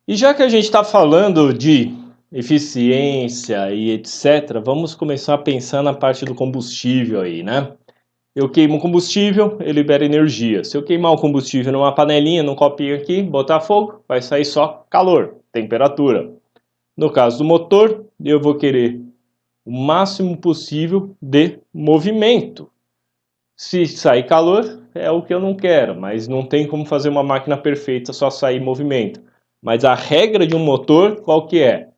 E já que a gente está falando de eficiência e etc., vamos começar a pensar na parte do combustível aí, né? Eu queimo o combustível, ele libera energia. Se eu queimar o combustível numa panelinha, num copinho aqui, botar fogo, vai sair só calor, temperatura. No caso do motor, eu vou querer o máximo possível de movimento. Se sair calor, é o que eu não quero, mas não tem como fazer uma máquina perfeita só sair movimento. Mas a regra de um motor, qual que é?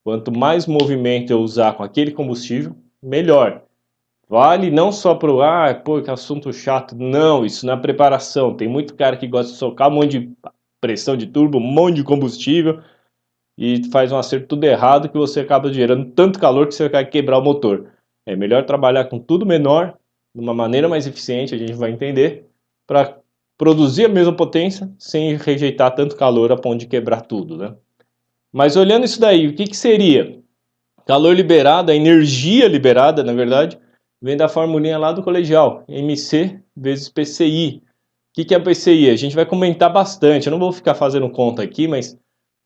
Quanto mais movimento eu usar com aquele combustível, melhor. Vale não só para o, pô, que assunto chato. Não, isso na preparação. Tem muito cara que gosta de socar um monte de pressão de turbo, um monte de combustível e faz um acerto tudo errado que você acaba gerando tanto calor que você vai quebrar o motor. É melhor trabalhar com tudo menor, de uma maneira mais eficiente, a gente vai entender, para produzir a mesma potência sem rejeitar tanto calor a ponto de quebrar tudo, né? Mas olhando isso daí, o que, que seria? Calor liberado, a energia liberada, na verdade, vem da formulinha lá do colegial, MC vezes PCI. O que, que é PCI? A gente vai comentar bastante, eu não vou ficar fazendo conta aqui, mas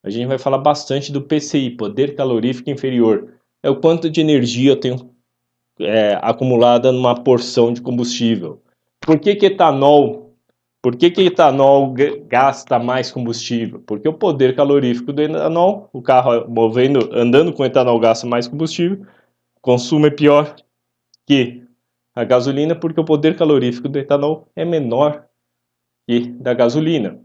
a gente vai falar bastante do PCI, poder calorífico inferior. É o quanto de energia eu tenho acumulada numa porção de combustível. Por que que etanol? Por que que etanol gasta mais combustível? Porque o poder calorífico do etanol, o carro andando com etanol gasta mais combustível, o consumo é pior que a gasolina, porque o poder calorífico do etanol é menor que da gasolina.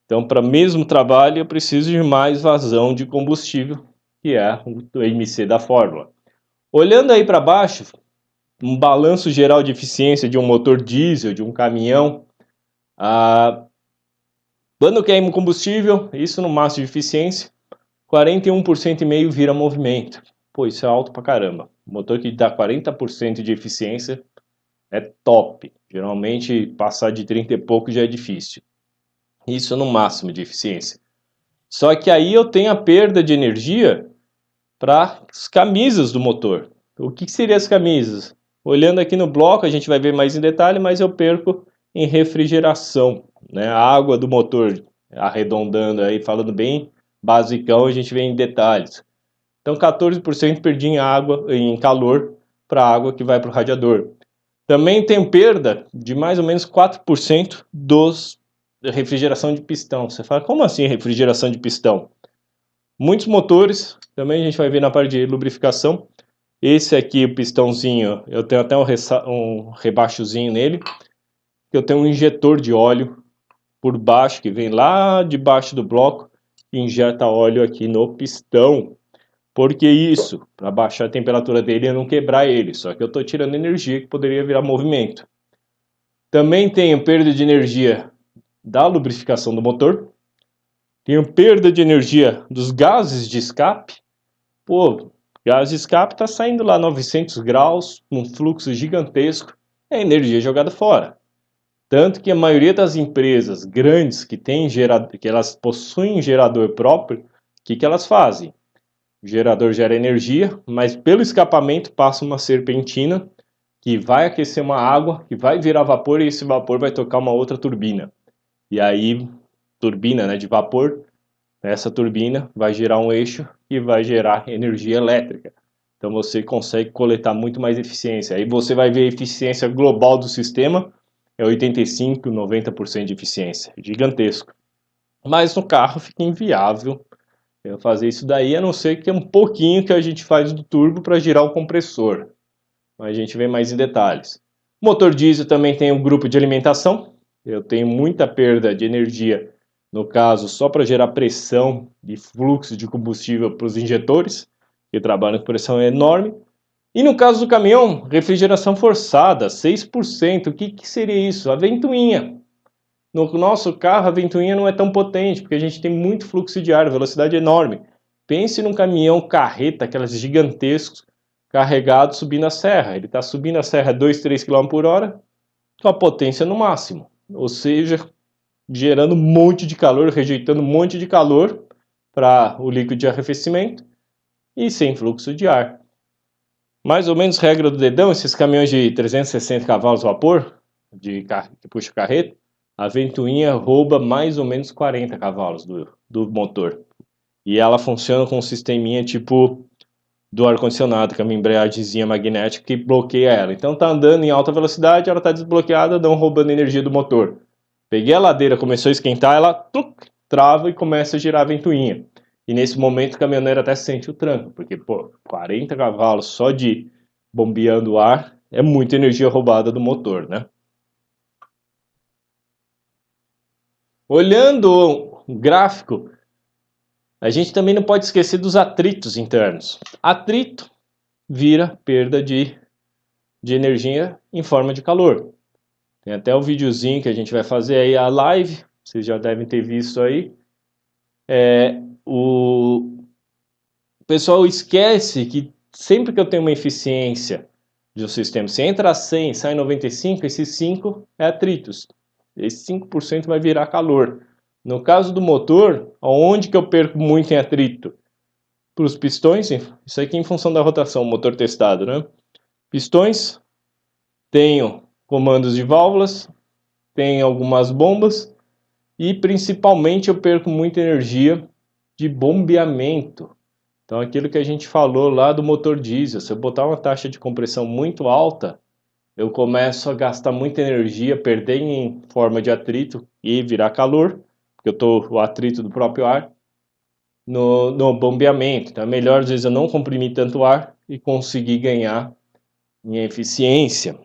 Então, para o mesmo trabalho, eu preciso de mais vazão de combustível, que é o MC da fórmula. Olhando aí para baixo, um balanço geral de eficiência de um motor diesel, de um caminhão, quando queima o combustível, isso no máximo de eficiência, 41,5% vira movimento. Pô, isso é alto pra caramba. Um motor que dá 40% de eficiência é top. Geralmente, passar de 30 e pouco já é difícil. Isso no máximo de eficiência. Só que aí eu tenho a perda de energia para as camisas do motor. O que seriam as camisas? Olhando aqui no bloco, a gente vai ver mais em detalhe, mas eu perco em refrigeração, né? A água do motor, arredondando aí, falando bem basicão, a gente vê em detalhes. Então, 14% perdi em água, em calor, para a água que vai para o radiador. Também tem perda de mais ou menos 4% dos refrigeração de pistão. Você fala, como assim refrigeração de pistão? Muitos motores, também a gente vai ver na parte de lubrificação. Esse aqui, o pistãozinho, eu tenho até um rebaixozinho nele, que eu tenho um injetor de óleo por baixo, que vem lá debaixo do bloco, e injeta óleo aqui no pistão. Por que isso? Para baixar a temperatura dele e não quebrar ele, só que eu estou tirando energia que poderia virar movimento. Também tenho perda de energia da lubrificação do motor, tenho perda de energia dos gases de escape. Pô, gás de escape está saindo lá 900 graus, um fluxo gigantesco, é energia jogada fora. Tanto que a maioria das empresas grandes que têm gerador, que elas possuem gerador próprio, o que, que elas fazem? O gerador gera energia, mas pelo escapamento passa uma serpentina que vai aquecer uma água, que vai virar vapor e esse vapor vai tocar uma outra turbina. E aí, turbina, né, de vapor, essa turbina vai gerar um eixo e vai gerar energia elétrica. Então você consegue coletar muito mais eficiência. Aí você vai ver a eficiência global do sistema, é 85, 90% de eficiência. Gigantesco. Mas no carro fica inviável eu fazer isso daí, a não ser que é um pouquinho que a gente faz do turbo para girar o compressor. Mas a gente vê mais em detalhes. O motor diesel também tem um grupo de alimentação. Eu tenho muita perda de energia, no caso, só para gerar pressão e fluxo de combustível para os injetores, que trabalham com pressão enorme. E no caso do caminhão, refrigeração forçada, 6%. O que, que seria isso? A ventoinha. No nosso carro, a ventoinha não é tão potente, porque a gente tem muito fluxo de ar, velocidade enorme. Pense num caminhão carreta, aquelas gigantescos, carregado subindo a serra. Ele está subindo a serra a 2, 3 km por hora, com a potência no máximo. Ou seja, gerando um monte de calor, rejeitando um monte de calor para o líquido de arrefecimento e sem fluxo de ar. Mais ou menos regra do dedão, esses caminhões de 360 cavalos vapor, que puxa carreta, a ventoinha rouba mais ou menos 40 cavalos do motor. E ela funciona com um sisteminha tipo do ar-condicionado, que é uma embreagemzinha magnética que bloqueia ela. Então tá andando em alta velocidade, ela tá desbloqueada, não roubando energia do motor. Peguei a ladeira, começou a esquentar, ela trava e começa a girar a ventoinha. E nesse momento o caminhoneiro até sente o tranco, porque, pô, 40 cavalos só de bombeando o ar é muita energia roubada do motor, né? Olhando o gráfico, a gente também não pode esquecer dos atritos internos. Atrito vira perda de energia em forma de calor. Tem até o videozinho que a gente vai fazer aí, a live, vocês já devem ter visto aí. O pessoal esquece que sempre que eu tenho uma eficiência de um sistema, se entra 100, sai 95, esses 5 é atritos. Esse 5% vai virar calor. No caso do motor, onde que eu perco muito em atrito? Para os pistões, isso aqui em função da rotação, motor testado, né? Pistões, tenho comandos de válvulas, tenho algumas bombas e principalmente eu perco muita energia de bombeamento. Então aquilo que a gente falou lá do motor diesel, se eu botar uma taxa de compressão muito alta, eu começo a gastar muita energia, perder em forma de atrito e virar calor, porque eu tô o atrito do próprio ar no bombeamento. Então é melhor às vezes eu não comprimir tanto ar e conseguir ganhar em eficiência.